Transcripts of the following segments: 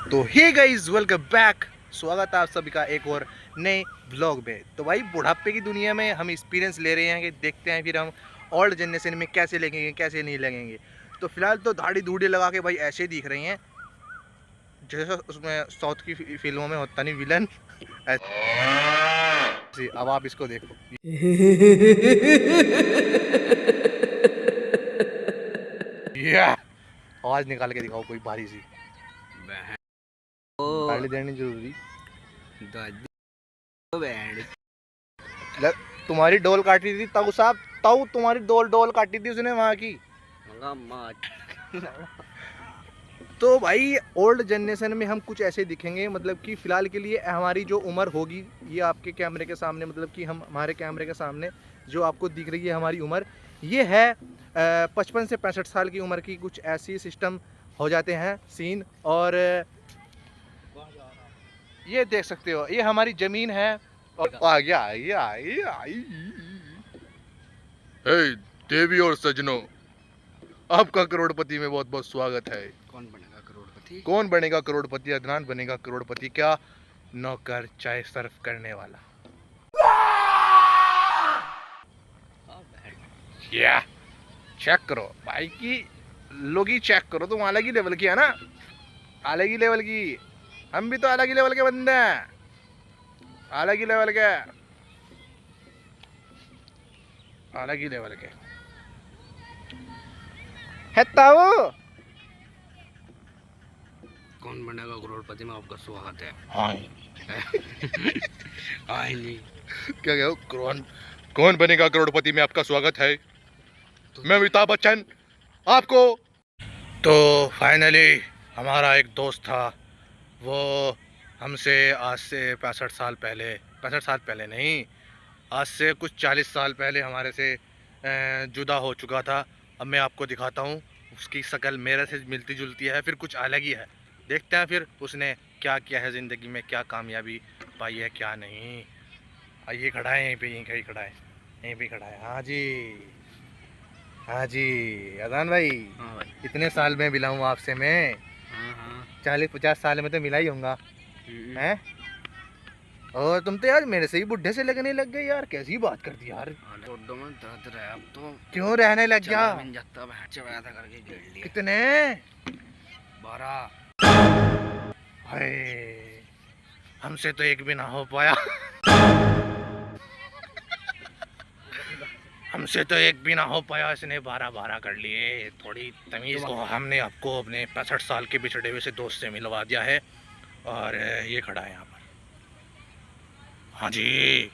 तो hey guys, welcome back. स्वागत है आप सभी का एक और नए व्लॉग में। तो भाई बुढ़ापे की दुनिया में हम एक्सपीरियंस ले रहे हैं कि देखते हैं फिर हम ओल्ड जनरेशन में कैसे लगेंगे कैसे नहीं लगेंगे। तो फिलहाल तो दाढ़ी धूड़ी लगा के भाई ऐसे ही दिख रही हैं जैसे उसमें साउथ की फिल्मों में होता नहीं विलन ऐसे। अब आप इसको देखो। या आवाज निकाल के दिखाओ कोई भारी सी। गाली देनी जरूरी। तुम्हारी डोल काटी थी ताऊ साहब, ताऊ तुम्हारी डोल डोल काटी थी उसने वहाँ की। तो भाई ओल्ड जनरेशन में हम कुछ ऐसे दिखेंगे, मतलब कि फ़िलहाल के लिए हमारी जो उम्र होगी ये आपके कैमरे के सामने, मतलब कि हम हमारे कैमरे के सामने जो आपको दिख रही है हमारी उम्र, ये है 55 से 65 साल की उम्र की। कुछ ऐसी सिस्टम हो जाते हैं सीन। और ये देख सकते हो ये हमारी ज़मीन है। और आ गया हे देवी और सजनों, आपका करोड़पति में बहुत बहुत स्वागत है। कौन बनेगा करोड़पति? कौन बनेगा करोड़पति? अदनान बनेगा करोड़पति। क्या नौकर चाय सर्व करने वाला। या चेक करो भाई की लोगी, चेक करो तुम अलग ही लेवल की है ना, अलग ही लेवल की। हम भी तो अलग ही लेवल के बंदे हैं, अलग ही लेवल के, अलग ही लेवल के है ताऊ। कौन बनेगा करोड़पति में आपका स्वागत है। हाँ हाँ जी। क्या कहो, कौन कौन बनेगा करोड़पति में आपका स्वागत है। मैं अमिताभ बच्चन आपको। तो फाइनली हमारा एक दोस्त था, वो हमसे आज से 65 साल पहले, 65 साल पहले नहीं, आज से कुछ 40 साल पहले हमारे से जुदा हो चुका था। अब मैं आपको दिखाता हूँ, उसकी शक्ल मेरे से मिलती जुलती है, फिर कुछ अलग ही है। देखते हैं फिर उसने क्या किया है ज़िंदगी में, क्या कामयाबी पाई है क्या नहीं। ये खड़ा है यहीं पे, यहीं कहीं खड़ा है, यहीं पे खड़ा है। हाँ जी, हाँ जी अजान भाई। हाँ भाई। इतने साल में मिला हूँ आपसे मैं। हाँ 40-50 साल में तो मिला ही होगा हैं। और तुम तो यार मेरे से ही बुढ़े से लगने लग गए यार, कैसी बात कर दी यार। में दर्द रहा अब तो। क्यों रहने लग गया? करके कितने? 12। हाय, हमसे तो एक भी ना हो पाया। हमसे तो एक भी ना हो पाया, इसने 12-12 कर लिए। थोड़ी तमीज़। तो हमने आपको अपने 65 साल के बिछड़े हुए से दोस्त से मिलवा दिया है, और ये खड़ा है यहाँ पर। हाँ जी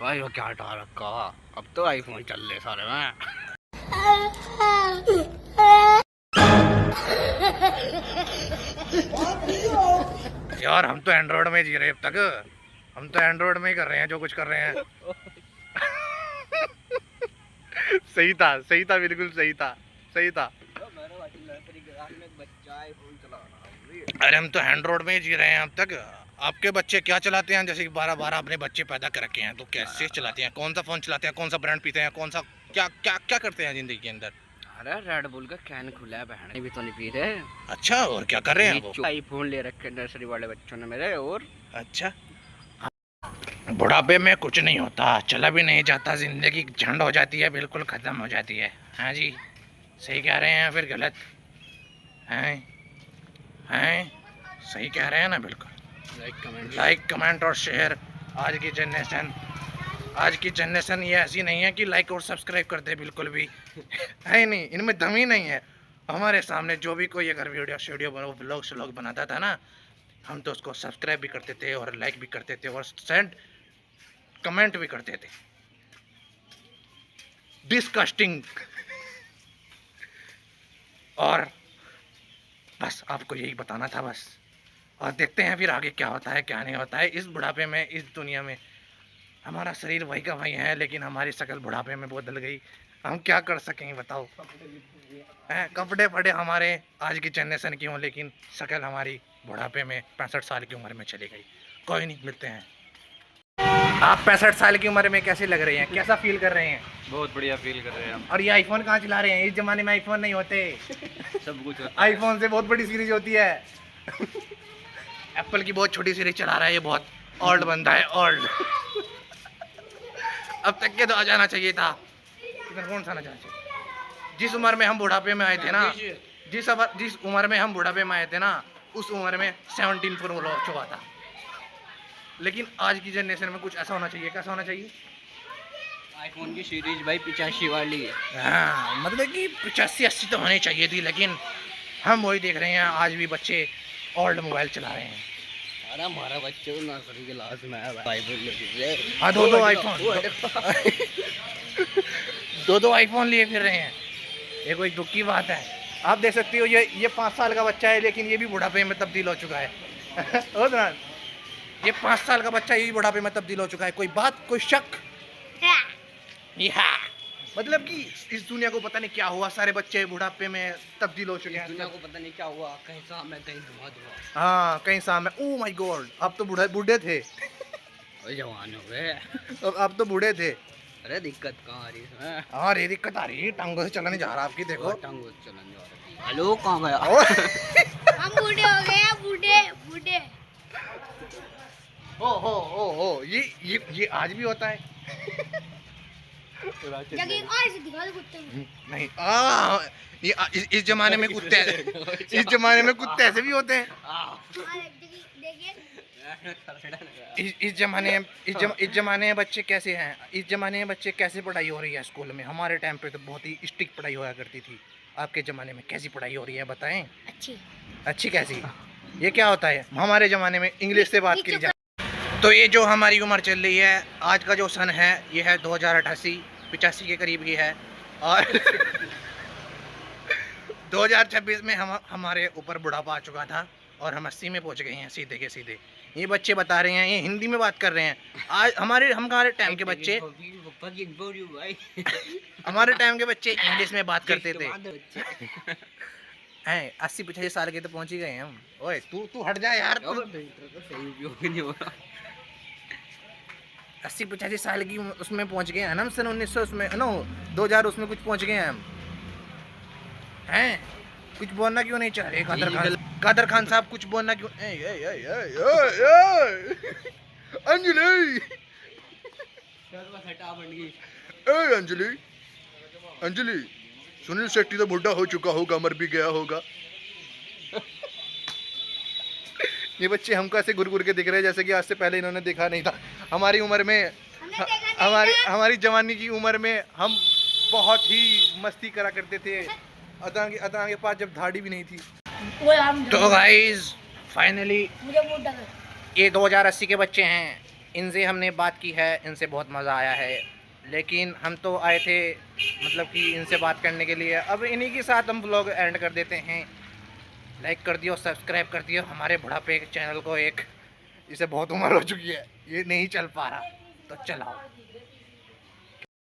भाई वो क्या हटा रखा, अब तो आईफोन चल रहे सारे में। यार हम तो एंड्रॉइड में जी रहे अब तक, हम तो एंड्रॉइड में ही कर रहे हैं जो कुछ कर रहे हैं। सही था, सही था, बिल्कुल सही था, सही था। अरे हम तो एंड्रॉइड में ही जी रहे हैं अब तक। आपके बच्चे क्या चलाते हैं? जैसे कि 12-12 अपने बच्चे पैदा कर रखे हैं, तो कैसे चलाते हैं, कौन सा फोन चलाते हैं, कौन सा ब्रांड पीते हैं, कौन सा क्या क्या क्या करते हैं जिंदगी के अंदर? अरे रेड बुल का कैन खुला है, बहन भी तो नहीं पी रहे। अच्छा, और क्या कर रहे हैं वो? आईफोन ले रखे नर्सरी वाले बच्चों ने मेरे। और अच्छा, बुढ़ापे में कुछ नहीं होता, चला भी नहीं जाता, जिंदगी झंड हो जाती है, बिल्कुल ख़त्म हो जाती है। हाँ जी, सही कह रहे हैं फिर गलत हैं? हैं, सही कह रहे हैं ना? बिल्कुल। लाइक कमेंट और शेयर। आज की जनरेशन ये ऐसी नहीं है कि लाइक और सब्सक्राइब करते, बिल्कुल भी है नहीं, इनमें दम ही नहीं है। हमारे सामने जो भी कोई अगर वीडियो व्लॉग बनाता था ना, हम तो उसको सब्सक्राइब भी करते थे और लाइक भी करते थे और सेंड कमेंट भी करते थे। डिस्कस्टिंग। और बस आपको यही बताना था बस। और देखते हैं फिर आगे क्या होता है क्या नहीं होता है। इस बुढ़ापे में, इस दुनिया में हमारा शरीर वही का वही है, लेकिन हमारी शक्ल बुढ़ापे में बदल गई। हम क्या कर सकेंगे बताओ? कपड़े फटे हमारे आज की जनरेशन की हों, लेकिन शक्ल हमारी बुढ़ापे में 65 साल की उम्र में चली गई। कोई नहीं, मिलते हैं। आप 65 साल की उम्र में कैसे लग रहे हैं, कैसा फील कर रहे हैं? बहुत बढ़िया फील कर रहे हैं हम। और ये आईफोन कहाँ चला रहे हैं? इस जमाने में आईफोन नहीं होते, सब कुछ आईफोन से बहुत बड़ी सीरीज होती है। एप्पल की बहुत छोटी सीरीज चला रहा है, ये बहुत ओल्ड बंदा है, ओल्ड। अब तक के तो आ जाना चाहिए था, इधर कौन सा ना जाना चाहिए। जिस उम्र में हम बुढ़ापे में आए थे ना, जिस उम्र में हम बुढ़ापे में आए थे ना, उस उम्र में 17 पर हो चुका था। लेकिन आज की जनरेशन में कुछ ऐसा होना चाहिए, कैसा होना चाहिए? आईफोन की सीरीज भाई 85 वाली है। हाँ, मतलब कि 85-80 तो होनी चाहिए थी, लेकिन हम वही देख रहे हैं, आज भी बच्चे ओल्ड मोबाइल चला रहे हैं। अरे हमारा बच्चे को नर्सरी क्लास में है भाई, हाँ, दो आईफोन दो आईफोन लिए फिर रहे हैं, ये कोई दुख की बात है। आप देख सकते हो, ये 5 साल का बच्चा है, लेकिन ये भी बुढ़ापे में तब्दील हो चुका है। हो ना, ये 5 साल का बच्चा, ये भी बुढ़ापे में तब्दील हो चुका है। कोई बात, कोई शक? मतलब कि इस दुनिया को पता नहीं क्या हुआ, सारे बच्चे बुढ़ापे में तब्दील हो चुके हैं। दुनिया को पता नहीं क्या हुआ, कहीं शाम में कहीं धुआं। हाँ, कहीं सामने। ओह माय गॉड, अब तो बूढ़े थे। जवान हो गए। अब तो बूढ़े थे। अरे दिक्कत कहाँ आ रही है इसमें? हाँ, रे दिक्कत आ रही है, टांगों से चलने जा रहा आपकी, देखो। टांगों से चलने जा रहा है। हेलो, कहाँ गया? हम बूढ़े हो गए हैं, बूढ़े। ओ, ये आज भी होता है। जगह और से दिखा दो कुत्ते को। नहीं, इस जमाने में कुत्ते इस जमाने में कुत्ते ऐसे भी होते हैं। देखिए इस जमाने में बच्चे कैसे हैं? इस जमाने में बच्चे कैसे पढ़ाई हो रही है स्कूल में? हमारे टाइम पे तो बहुत ही स्ट्रिक्ट पढ़ाई होया करती थी। आपके ज़माने में कैसी पढ़ाई हो रही है, बताएं? अच्छी कैसी? ये क्या होता है? हमारे ज़माने में इंग्लिश से बात की जाए तो ये जो हमारी उम्र चल रही है, आज का जो सन है, ये है 2088, 85 के करीब की है। और 2026 में हमारे ऊपर बुढ़ापा आ चुका था और हम 80 में पहुंच गए हैं, सीधे के सीधे। ये बच्चे बता रहे हैं, ये हिंदी में बात कर रहे हैं। आज हमारे टाइम के बच्चे हमारे टाइम के बच्चे इंग्लिश में बात करते थे। हैं 80-85 साल के तो पहुंच ही गए हैं हम। ओए तू हट जा यार। 80-85 साल की उसमें पहुंच गए हैं हम, सन 1900 उसमें नो 2000 उसमें कुछ पहुंच गए हैं हम। हैं कुछ बोलना क्यों नहीं चाह रहे? कादर खान साहब कुछ बोलना क्यों? अंजलि, अंजलि, सुनील शेट्टी तो बुढ़ा हो चुका होगा, मर भी गया होगा। ये बच्चे हमको ऐसे घुर के दिख रहे हैं जैसे कि आज से पहले इन्होंने देखा नहीं था। हमारी उम्र में, हमारी जवानी की उम्र में हम बहुत ही मस्ती करा करते थे। अदा के पास जब धाड़ी भी नहीं थी। तो गाइस फाइनली ये 2080 के बच्चे हैं, इनसे हमने बात की है, इनसे बहुत मज़ा आया है। लेकिन हम तो आए थे मतलब कि इनसे बात करने के लिए। अब इन्हीं के साथ हम व्लॉग एंड कर देते हैं। लाइक कर दियो, सब्सक्राइब कर दियो हमारे बुढ़ापे चैनल को। इसे बहुत उम्र हो चुकी है, ये नहीं चल पा रहा, तो चलाओ।